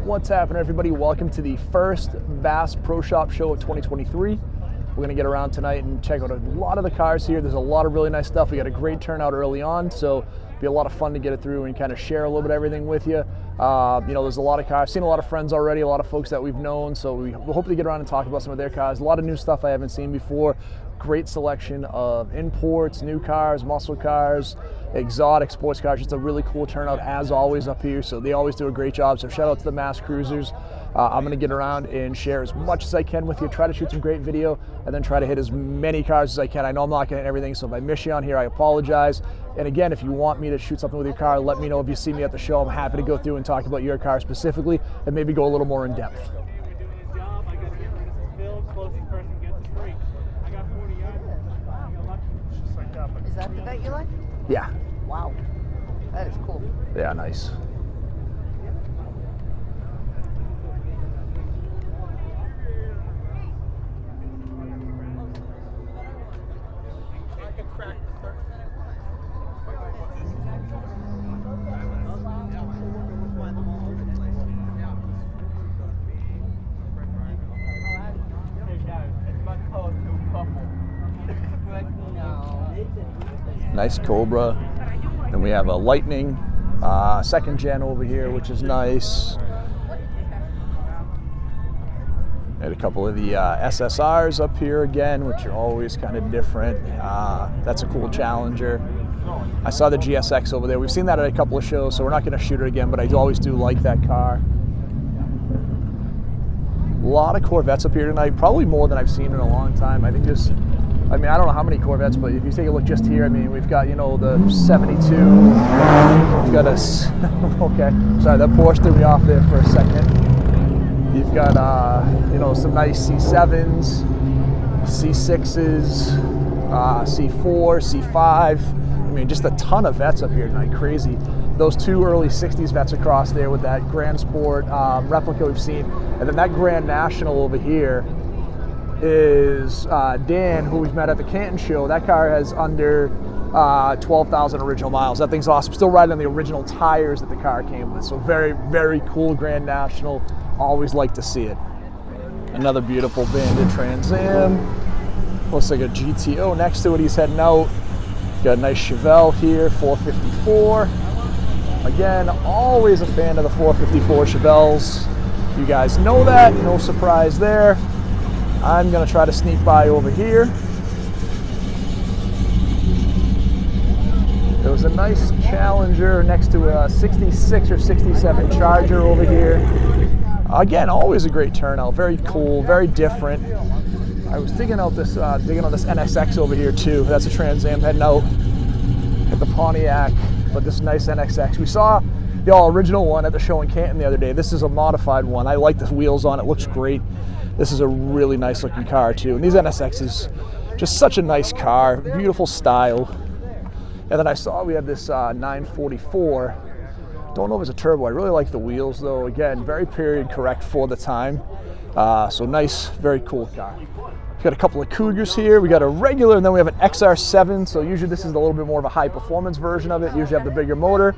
What's happening, everybody? Welcome to the first Bass Pro Shop show of 2023. We're going to get around tonight and check out a lot of the cars here. There's a lot of really nice stuff. We got a great turnout early on, so it'll be a lot of fun to get it through and kind of share a little bit of everything with you. There's a lot of cars. I've seen a lot of friends already, a lot of folks that we've known, so we'll hopefully get around and talk about some of their cars. A lot of new stuff I haven't seen before. Great selection of imports, new cars, muscle cars, exotic sports cars. Just a really cool turnout as always up here, so they always do a great job. So shout out to the Mass Cruisers. I'm going to get around and share as much as I can with you, try to shoot some great video, and then try to hit as many cars as I can. I know I'm not going to hit everything, so if I miss you on here, I apologize. And again, if you want me to shoot something with your car, let me know. If you see me at the show, I'm happy to go through and talk about your car specifically and maybe go a little more in depth. Is that the vet you like? Yeah. Wow. That is cool. Yeah, nice. Nice Cobra. Then we have a Lightning, second gen over here, which is nice. And a couple of the SSRs up here again, which are always kind of different. That's a cool Challenger. I saw the GSX over there. We've seen that at a couple of shows, so we're not going to shoot it again, but I always do like that car. A lot of Corvettes up here tonight, probably more than I've seen in a long time. I think I don't know how many Corvettes, but if you take a look just here, I mean, we've got, the 72, we've got okay, sorry, that Porsche threw me off there for a second. You've got, some nice C7s, C6s, C4, C5, I mean, just a ton of vets up here tonight, crazy. Those two early 60s vets across there with that Grand Sport replica we've seen, and then that Grand National over here is Dan, who we've met at the Canton show. That car has under 12,000 original miles. That thing's awesome. Still riding on the original tires that the car came with. So very, very cool Grand National. Always like to see it. Another beautiful Bandit Trans Am. Looks like a GTO next to it. He's heading out. Got a nice Chevelle here, 454. Again, always a fan of the 454 Chevelles. You guys know that. No surprise there. I'm going to try to sneak by over here. There was a nice Challenger next to a 66 or 67 Charger over here. Again, always a great turnout. Very cool, very different. I was digging on this NSX over here too. That's a Trans Am heading out at the Pontiac, but this nice NSX. We saw the all original one at the show in Canton the other day. This is a modified one. I like the wheels on it. Looks great. This is a really nice looking car too. And these NSXs, just such a nice car, beautiful style. And then I saw we had this 944. Don't know if it's a turbo. I really like the wheels though. Again, very period correct for the time. So nice, very cool car. We've got a couple of Cougars here. We got a regular, and then we have an XR7. So usually this is a little bit more of a high performance version of it. Usually have the bigger motor.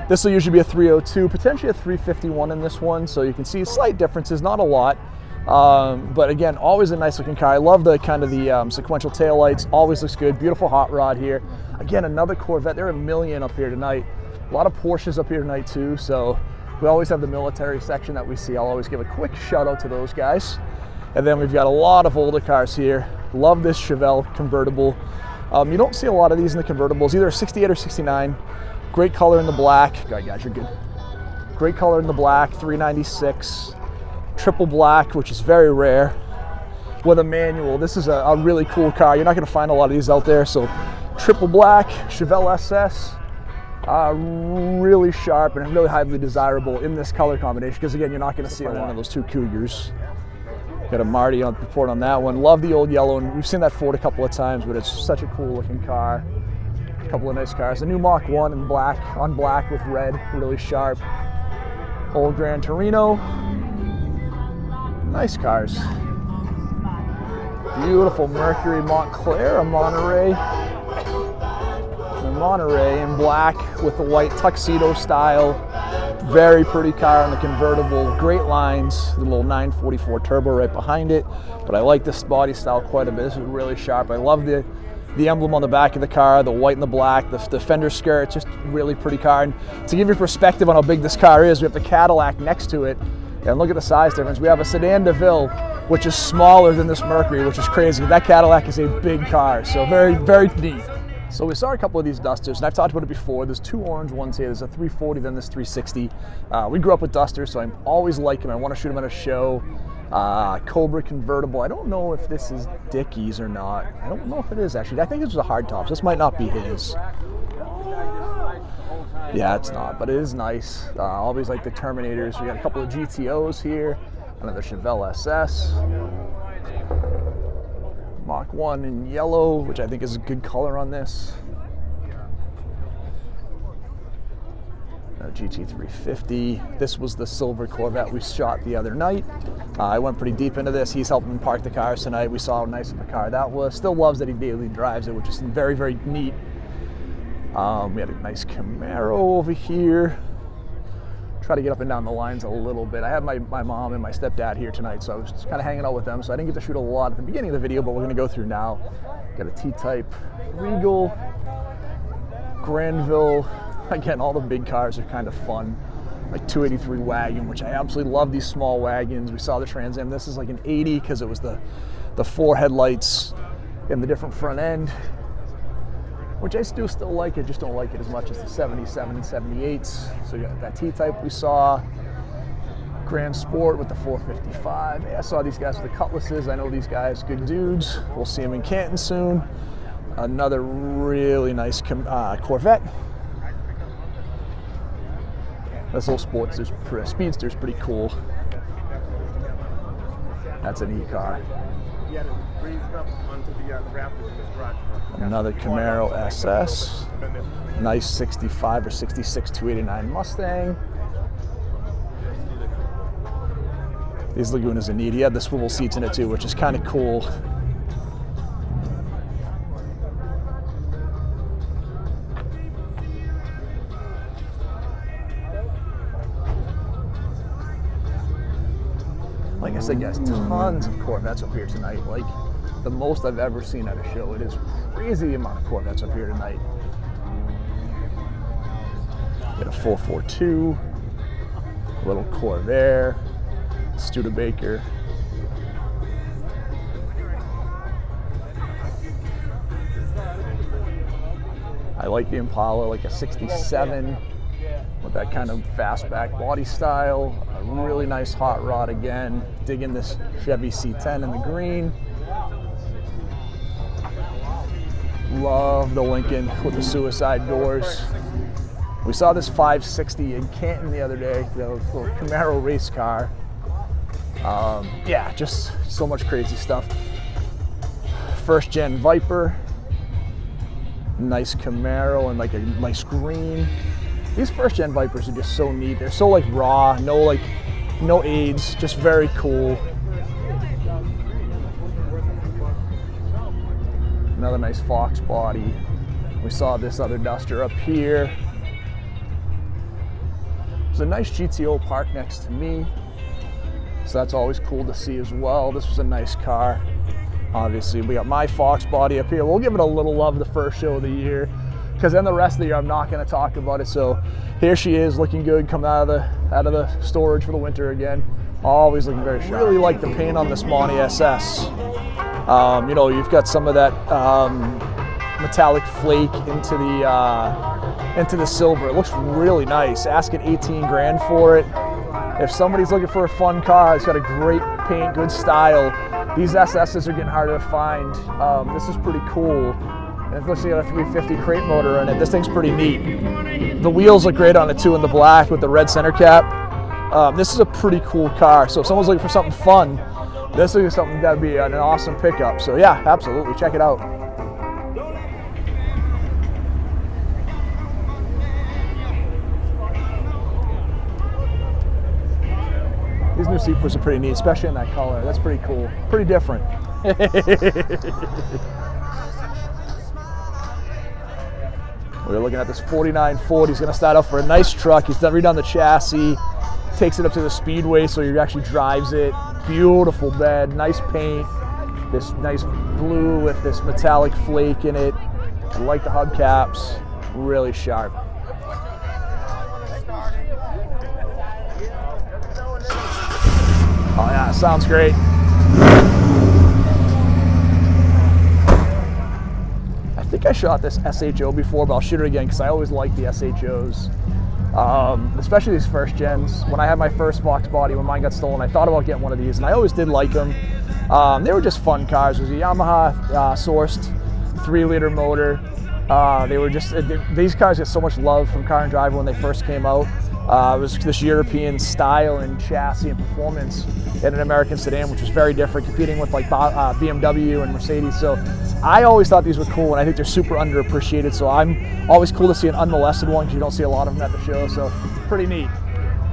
This will usually be a 302, potentially a 351 in this one. So you can see slight differences, not a lot. But again, always a nice looking car. I love the kind of the sequential taillights. Always looks good. Beautiful hot rod here. Again, another Corvette. There are a million up here tonight. A lot of Porsches up here tonight too. So we always have the military section that we see. I'll always give a quick shout out to those guys. And then we've got a lot of older cars here. Love this Chevelle convertible. You don't see a lot of these in the convertibles, either a 68 or 69. Great color in the black. Guys, you're good. Great color in the black, 396. Triple black, which is very rare, with a manual. This is a really cool car. You're not going to find a lot of these out there. So triple black, Chevelle SS, really sharp and really highly desirable in this color combination, because again, you're not going to see a lot of those two Cougars. Got a Marty on report on that one. Love the old yellow, and we've seen that Ford a couple of times, but it's such a cool looking car. A couple of nice cars. The new Mach 1 in black, on black with red, really sharp. Old Gran Torino. Nice cars. Beautiful Mercury Montclair, a Monterey. The Monterey in black with the white tuxedo style. Very pretty car in the convertible, great lines, the little 944 turbo right behind it, but I like this body style quite a bit. This is really sharp. I love the emblem on the back of the car, the white and the black, the fender skirt, just really pretty car. And to give you perspective on how big this car is, we have the Cadillac next to it, and look at the size difference. We have a Sedan DeVille, which is smaller than this Mercury, which is crazy. That Cadillac is a big car, so very, very neat. So we saw a couple of these Dusters, and I've talked about it before. There's two orange ones here. There's a 340, then this 360. We grew up with Dusters, so I always like them. I want to shoot them at a show. Cobra convertible. I don't know if this is Dickies or not. I don't know if it is, actually. I think this was a hardtop. This might not be his. Yeah, it's not, but it is nice. Always like the Terminators. We got a couple of GTOs here. Another Chevelle SS. Mach 1 in yellow, which I think is a good color on this. GT350. This was the silver Corvette we shot the other night. I went pretty deep into this. He's helping park the cars tonight. We saw how nice of a car that was. Still loves that he daily drives it, which is very, very neat. We had a nice Camaro over here. Try to get up and down the lines a little bit. I have my mom and my stepdad here tonight, so I was just kind of hanging out with them, so I didn't get to shoot a lot at the beginning of the video, but we're going to go through now. Got a T-Type Regal, Granville. Again, all the big cars are kind of fun. Like 283 wagon, which I absolutely love these small wagons. We saw the Trans Am. This is like an 80 because it was the 4 headlights and the different front end, which I do still like. I just don't like it as much as the 77 and 78s. So you got that T-Type we saw. Grand Sport with the 455. I saw these guys with the Cutlasses. I know these guys, good dudes. We'll see them in Canton soon. Another really nice Corvette. This little Speedster's pretty cool. That's an E-car. Another Camaro SS. Nice 65 or 66 289 Mustang. These Lagunas are neat. He had the swivel seats in it too, which is kind of cool. Like I said, guys, tons of Corvettes up here tonight. Like the most I've ever seen at a show. It is crazy the amount of Corvettes up here tonight. Get a 442, little Corvair, Studebaker. I like the Impala, like a 67 with that kind of fastback body style. A really nice hot rod again. Digging this Chevy C10 in the green. Love the Lincoln with the suicide doors. We saw this 560 in Canton the other day, the little Camaro race car. Yeah, just so much crazy stuff. First gen Viper. Nice Camaro and like a nice green. These first gen Vipers are just so neat. They're so like raw, no aids, just very cool. Another nice Fox body. We saw this other Duster up here. There's a nice GTO parked next to me, so that's always cool to see as well. This was a nice car. Obviously, we got my Fox body up here. We'll give it a little love the first show of the year, because then the rest of the year I'm not going to talk about it. So here she is, looking good, coming out of the storage for the winter again. Always looking very sharp. Really like the paint on this Monty SS. You know, you've got some of that metallic flake into the silver. It looks really nice. Asking 18 grand for it. If somebody's looking for a fun car, it's got a great paint, good style. These SSs are getting harder to find. This is pretty cool. And it looks like it's got a 350 crate motor in it. This thing's pretty neat. The wheels look great on it too in the black with the red center cap. This is a pretty cool car. So if someone's looking for something fun, this is something that'd be an awesome pickup. So yeah, absolutely, check it out. These new Supras are pretty neat, especially in that color. That's pretty cool, pretty different. We're looking at this 49 Ford. He's going to start off for a nice truck. He's redone the chassis, takes it up to the speedway, so he actually drives it. Beautiful bed, nice paint, this nice blue with this metallic flake in it. I like the hubcaps, really sharp. Oh yeah, sounds great. I think I shot this SHO before, but I'll shoot it again because I always like the SHOs. Especially these first gens. When I had my first Fox body, when mine got stolen, I thought about getting one of these, and I always did like them. They were just fun cars. It was a Yamaha sourced 3-liter motor. They were just, these cars get so much love from Car and Driver when they first came out. It was this European style and chassis and performance in an American sedan, which was very different, competing with like BMW and Mercedes. So I always thought these were cool, and I think they're super underappreciated. So I'm always cool to see an unmolested one because you don't see a lot of them at the show. So pretty neat.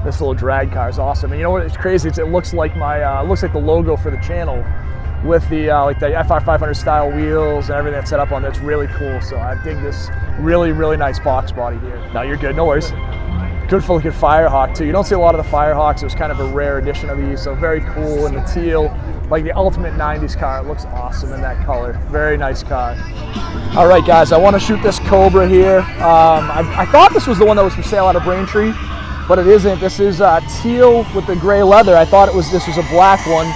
This little drag car is awesome. And you know what? It's crazy. It looks like my looks like the logo for the channel with the like the FR 500 style wheels and everything that's set up on there. It's really cool. So I dig this really nice Fox body here. No, you're good. No worries. Good for looking Firehawk too. You don't see a lot of the Firehawks. It was kind of a rare edition of these, so very cool. And the teal, like the ultimate 90s car. It looks awesome in that color. Very nice car. All right, guys, I want to shoot this Cobra here. I thought this was the one that was for sale out of Braintree, but it isn't. This is teal with the gray leather. I thought this was a black one.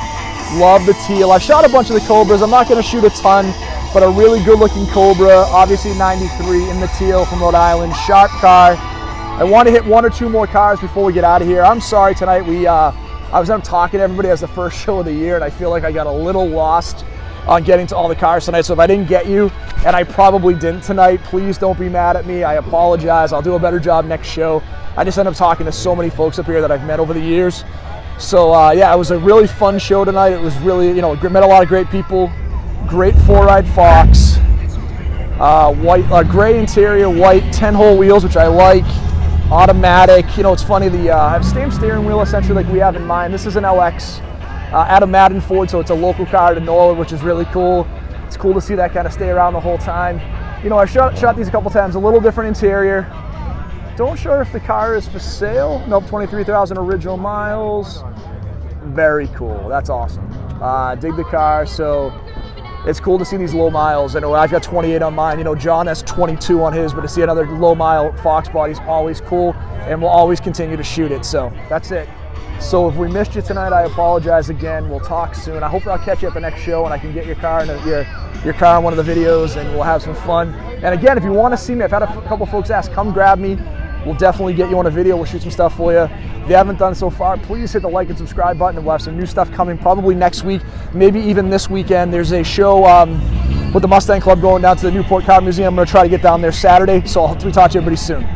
Love the teal. I've shot a bunch of the Cobras. I'm not going to shoot a ton, but a really good looking Cobra. Obviously 93 in the teal from Rhode Island. Sharp car. I want to hit 1 or 2 more cars before we get out of here. I'm sorry tonight. I was out talking to everybody as the first show of the year, and I feel like I got a little lost on getting to all the cars tonight. So if I didn't get you, and I probably didn't tonight, please don't be mad at me. I apologize. I'll do a better job next show. I just ended up talking to so many folks up here that I've met over the years. So yeah, it was a really fun show tonight. It was really, you know, met a lot of great people. Great 4-ride Fox. White, gray interior, white 10-hole wheels, which I like. Automatic. You know, it's funny, I have same steering wheel essentially like we have in mine. This is an LX Adam Madden Ford, so it's a local car to Norwood, which is really cool. It's cool to see that kind of stay around the whole time. You know, I've shot these a couple times, a little different interior. Don't sure if the car is for sale. Nope, 23,000 original miles. Very cool. That's awesome. Dig the car. So it's cool to see these low miles. I know I've got 28 on mine. You know, John has 22 on his, but to see another low mile Fox body is always cool, and we'll always continue to shoot it. So that's it. So if we missed you tonight, I apologize again. We'll talk soon. I hope I'll catch you at the next show and I can get your car in your car in one of the videos, and we'll have some fun. And again, if you want to see me, I've had a couple folks ask, come grab me. We'll definitely get you on a video. We'll shoot some stuff for you. If you haven't done so far, please hit the like and subscribe button, and we'll have some new stuff coming probably next week, maybe even this weekend. There's a show with the Mustang Club going down to the Newport Car Museum. I'm going to try to get down there Saturday, so I'll talk to you everybody soon.